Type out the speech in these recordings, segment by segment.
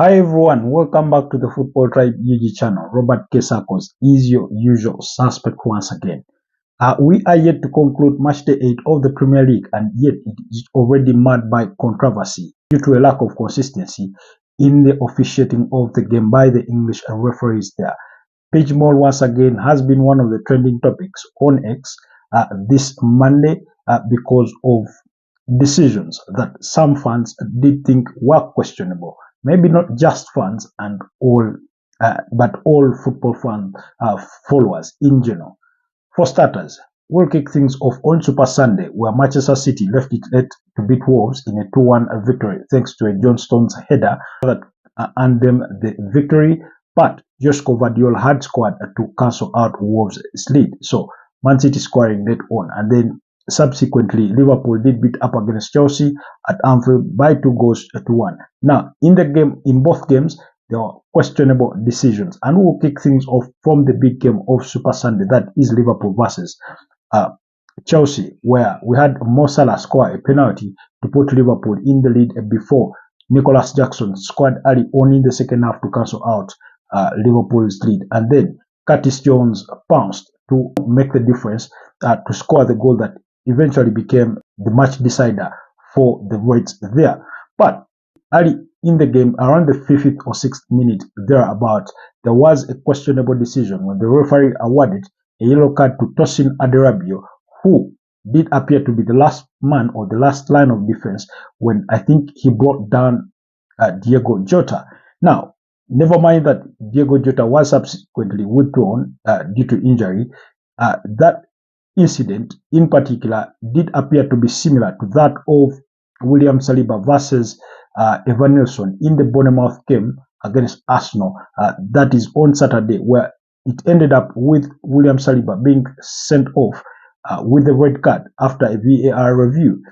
Hi everyone, welcome back to the Football Tribe UG channel. Robert K. Sarkos is your usual suspect once again. We are yet to conclude match day 8 of the Premier League, and yet it is already marred by controversy due to a lack of consistency in the officiating of the game by the English referees there. Pitch Mall once again has been one of the trending topics on X this Monday because of decisions that some fans did think were questionable. Maybe not just fans and all, but all football fan followers in general. For starters, we'll kick things off on Super Sunday, where Manchester City left it late to beat Wolves in a 2-1 victory thanks to a John Stones header that earned them the victory. But 𝐂𝐎𝐏 had scored to cancel out Wolves' lead. So Man City scoring late on, and then subsequently Liverpool did beat up against Chelsea at Anfield by 2-1. Now, in both games, there were questionable decisions, and we'll kick things off from the big game of Super Sunday, that is Liverpool versus Chelsea, where we had Mo Salah score a penalty to put Liverpool in the lead before Nicholas Jackson scored early on in the second half to cancel out Liverpool's lead, and then Curtis Jones pounced to make the difference to score the goal that eventually became the match decider for the Reds there. But early in the game, around the 5th or 6th minute thereabout, there was a questionable decision when the referee awarded a yellow card to Tosin Adarabioyo, who did appear to be the last man or the last line of defense when I think he brought down Diogo Jota. Now, never mind that Diogo Jota was subsequently withdrawn due to injury. That incident in particular did appear to be similar to that of William Saliba versus Evan Nelson in the Bournemouth game against Arsenal. That is on Saturday, where it ended up with William Saliba being sent off with a red card after a VAR review,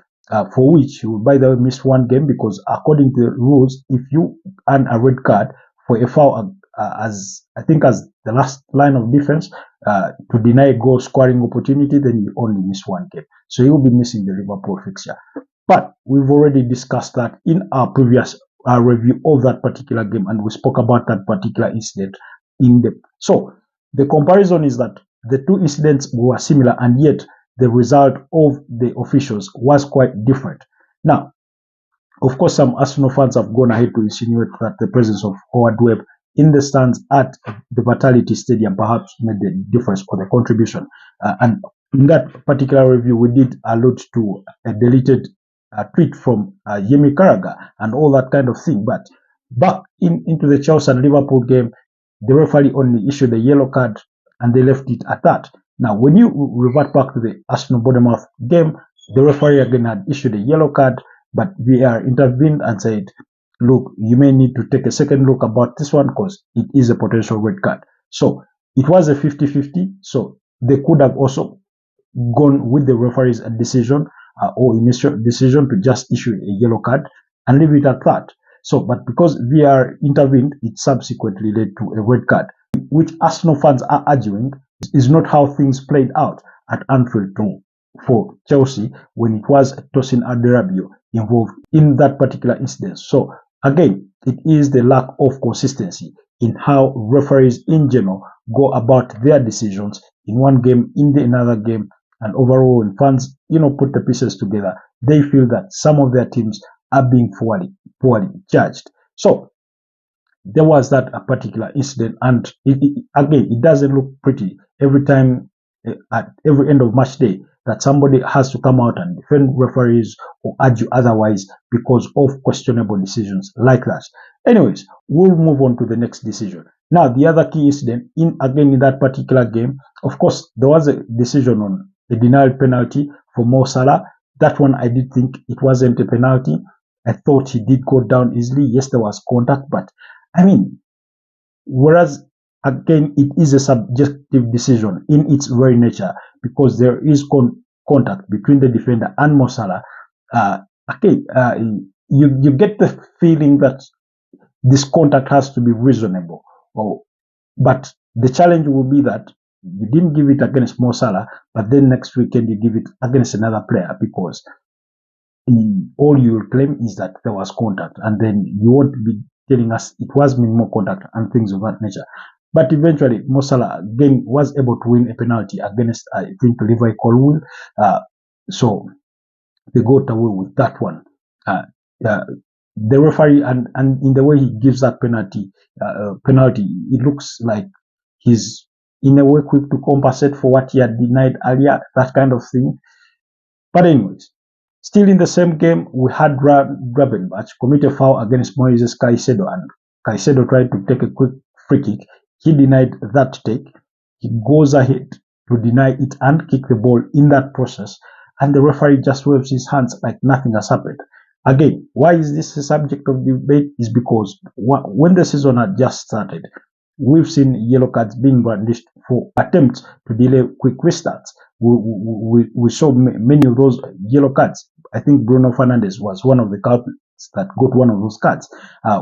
for which he will, by the way, miss one game, because according to the rules, if you earn a red card for a foul as the last line of defense to deny a goal scoring opportunity, then you only miss one game. So he will be missing the Liverpool fixture. But we've already discussed that in our previous review of that particular game, and we spoke about that particular incident in depth. So the comparison is that the two incidents were similar, and yet the result of the officials was quite different. Now, of course, some Arsenal fans have gone ahead to insinuate that the presence of Howard Webb in the stands at the Vitality Stadium perhaps made the difference or the contribution. And in that particular review, we did allude to a deleted tweet from Jamie Carragher and all that kind of thing. But back into the Chelsea and Liverpool game, the referee only issued a yellow card, and they left it at that. Now, when you revert back to the Arsenal-Bournemouth game, the referee again had issued a yellow card, but VAR intervened and said, look, you may need to take a second look about this one because it is a potential red card. So it was a 50-50. So they could have also gone with the referee's decision or initial decision to just issue a yellow card and leave it at that. So, but because VAR intervened, it subsequently led to a red card, which Arsenal fans are arguing is not how things played out at Anfield for Chelsea when it was Tosin Adarabioyo involved in that particular incident. So again, it is the lack of consistency in how referees in general go about their decisions in one game, in another game, and overall when fans put the pieces together, they feel that some of their teams are being poorly judged. So there was that particular incident, and again, it doesn't look pretty every time at every end of match day that somebody has to come out and defend referees or argue otherwise because of questionable decisions like that. Anyways, we'll move on to the next decision. Now, the other key incident in that particular game, of course, there was a decision on a denied penalty for Mo Salah. That one, I did think it wasn't a penalty. I thought he did go down easily. Yes, there was contact, but I mean, whereas again, it is a subjective decision in its very nature because there is contact between the defender and Mo Salah. You get the feeling that this contact has to be reasonable. But the challenge will be that you didn't give it against Mo Salah, but then next weekend you give it against another player, because all you will claim is that there was contact, and then you won't be telling us it was minimal contact and things of that nature. But eventually, Mo Salah again was able to win a penalty against, I think, 𝐕𝐈𝐃𝐄. So they got away with that one. The referee and in the way he gives that penalty, it looks like he's in a way quick to compensate for what he had denied earlier, that kind of thing. But anyways, still in the same game, we had Gravenberch commit a foul against Moises Caicedo, and Caicedo tried to take a quick free kick. He denied that take. He goes ahead to deny it and kick the ball in that process, and the referee just waves his hands like nothing has happened. Again, why is this a subject of debate? Is because when the season had just started, we've seen yellow cards being brandished for attempts to delay quick restarts. We saw many of those yellow cards. I think Bruno Fernandes was one of the culprits that got one of those cards.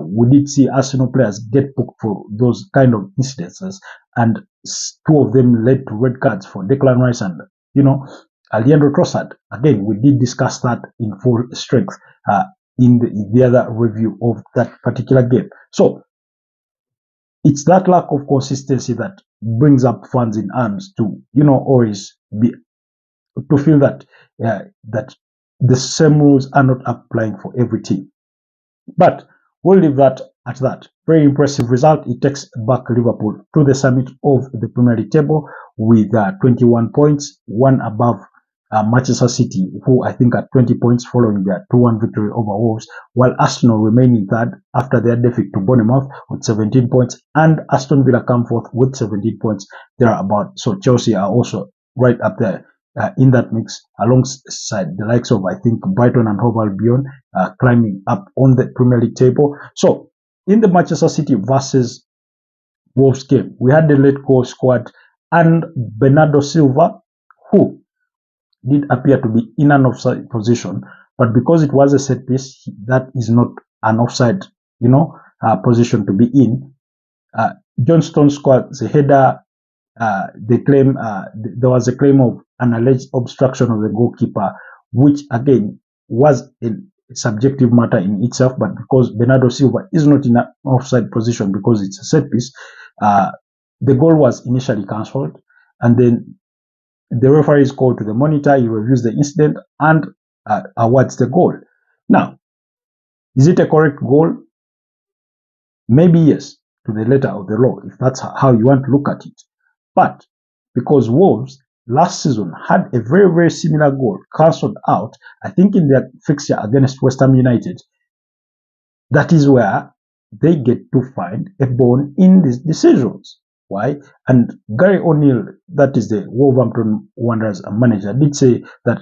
We did see Arsenal players get booked for those kind of incidences, and two of them led to red cards for Declan Rice and, Leandro Trossard. Again, we did discuss that in full strength in the other review of that particular game. So it's that lack of consistency that brings up fans in arms to, always be to feel that that the same rules are not applying for every team. But we'll leave that at that. Very impressive result. It takes back Liverpool to the summit of the Premier League table with 21 points, one above Manchester City, who I think are 20 points following their 2-1 victory over Wolves, while Arsenal remain in third after their defeat to Bournemouth with 17 points, and Aston Villa come fourth with 17 points thereabout. So Chelsea are also right up there in that mix, alongside the likes of, I think, Brighton and Hove Albion climbing up on the Premier League table. So in the Manchester City versus Wolves game, we had the late goal scored, and Bernardo Silva, who did appear to be in an offside position, but because it was a set piece, that is not an offside, position to be in. John Stones scored the header. They claim there was a claim of an alleged obstruction of the goalkeeper, which again was a subjective matter in itself, but because Bernardo Silva is not in an offside position because it's a set piece, the goal was initially cancelled, and then the referee is called to the monitor. He reviews the incident and awards the goal. Now, is it a correct goal? Maybe yes, to the letter of the law, if that's how you want to look at it. But because Wolves last season had a very, very similar goal cancelled out, I think in their fixture against West Ham United, that is where they get to find a bone in these decisions. Why? And Gary O'Neill, that is the Wolverhampton Wanderers manager, did say that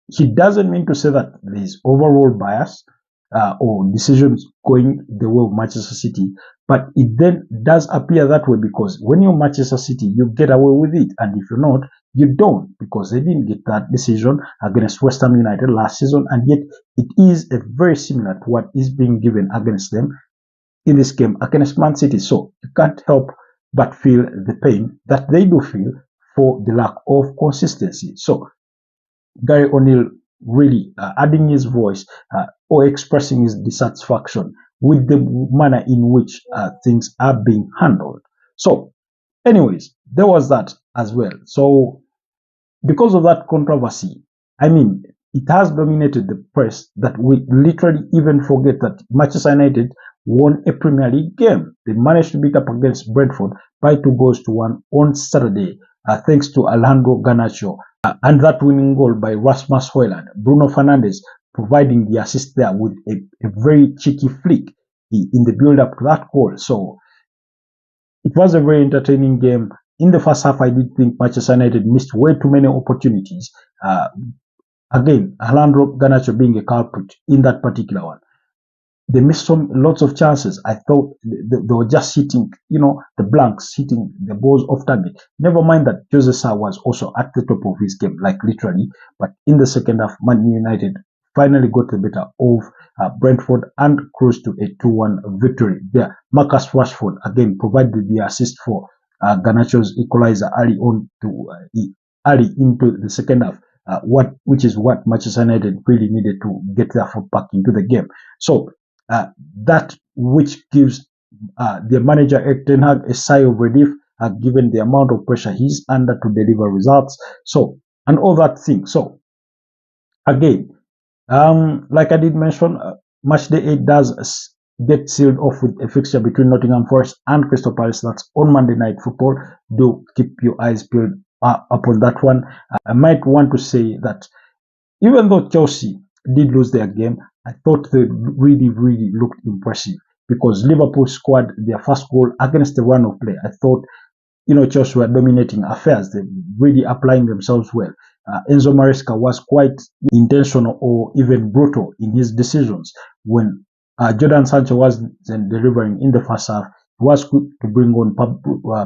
he doesn't mean to say that there is overall bias or decisions going the way of Manchester City, but it then does appear that way because when you're Manchester City, you get away with it, and if you're not, you don't, because they didn't get that decision against West Ham United last season, and yet it is very similar to what is being given against them in this game against Man City. So you can't help but feel the pain that they do feel for the lack of consistency. So Gary O'Neill really adding his voice or expressing his dissatisfaction with the manner in which things are being handled. So anyways, there was that as well. So because of that controversy, I mean, it has dominated the press that we literally even forget that Manchester United won a Premier League game. They managed to beat up against Brentford by 2-1 on Saturday, thanks to Alejandro Garnacho, and that winning goal by Rasmus Højlund. Bruno Fernandes providing the assist there with a very cheeky flick in the build-up to that goal. So it was a very entertaining game. In the first half, I did think Manchester United missed way too many opportunities. Again, Alejandro Garnacho being a culprit in that particular one. They missed lots of chances. I thought they were just hitting, the blanks, hitting the balls off target. Never mind that Jose Sa was also at the top of his game, like literally. But in the second half, Man United finally got the better of Brentford and cruised to a 2-1 victory there. Marcus Rashford again provided the assist for Garnacho's equalizer early into the second half. Which is what Manchester United really needed to get their foot back into the game. So that which gives their manager Erik ten Hag a sigh of relief, given the amount of pressure he's under to deliver results. So, and all that thing. So, again, like I did mention, match day 8 does get sealed off with a fixture between Nottingham Forest and Crystal Palace. That's on Monday Night Football. Do keep your eyes peeled upon that one. I might want to say that even though Chelsea did lose their game, I thought they really looked impressive, because Liverpool scored their first goal against the run of play. I thought, Chelsea were dominating affairs. They really applying themselves well. Enzo Maresca was quite intentional or even brutal in his decisions. When Jordan Sancho was then delivering in the first half, it was good to bring on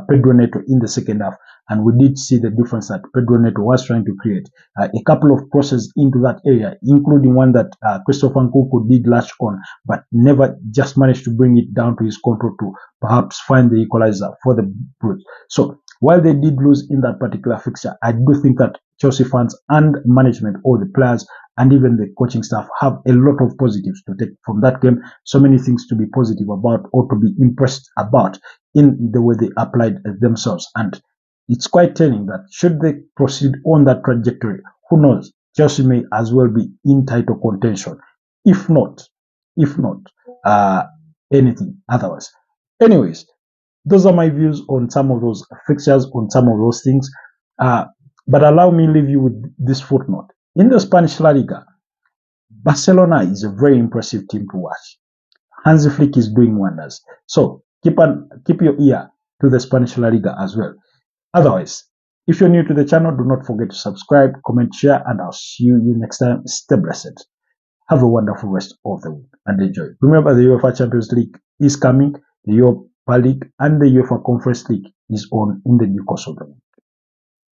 Pedro Neto in the second half, and we did see the difference that Pedro Neto was trying to create. A couple of crosses into that area, including one that Christopher Nkunku did latch on, but never just managed to bring it down to his control to perhaps find the equalizer for the Blues. So while they did lose in that particular fixture, I do think that Chelsea fans and management, or the players and even the coaching staff, have a lot of positives to take from that game. So many things to be positive about, or to be impressed about, in the way they applied themselves. And it's quite telling that should they proceed on that trajectory, who knows, Chelsea may as well be in title contention, if not anything otherwise. Anyways, those are my views on some of those fixtures, on some of those things. But allow me to leave you with this footnote. In the Spanish La Liga, Barcelona is a very impressive team to watch. Hansi Flick is doing wonders. So keep your ear to the Spanish La Liga as well. Otherwise, if you're new to the channel, do not forget to subscribe, comment, share, and I'll see you next time. Stay blessed. Have a wonderful rest of the week and enjoy. Remember, the UEFA Champions League is coming. The Europa League and the UEFA Conference League is on in the new course of the week.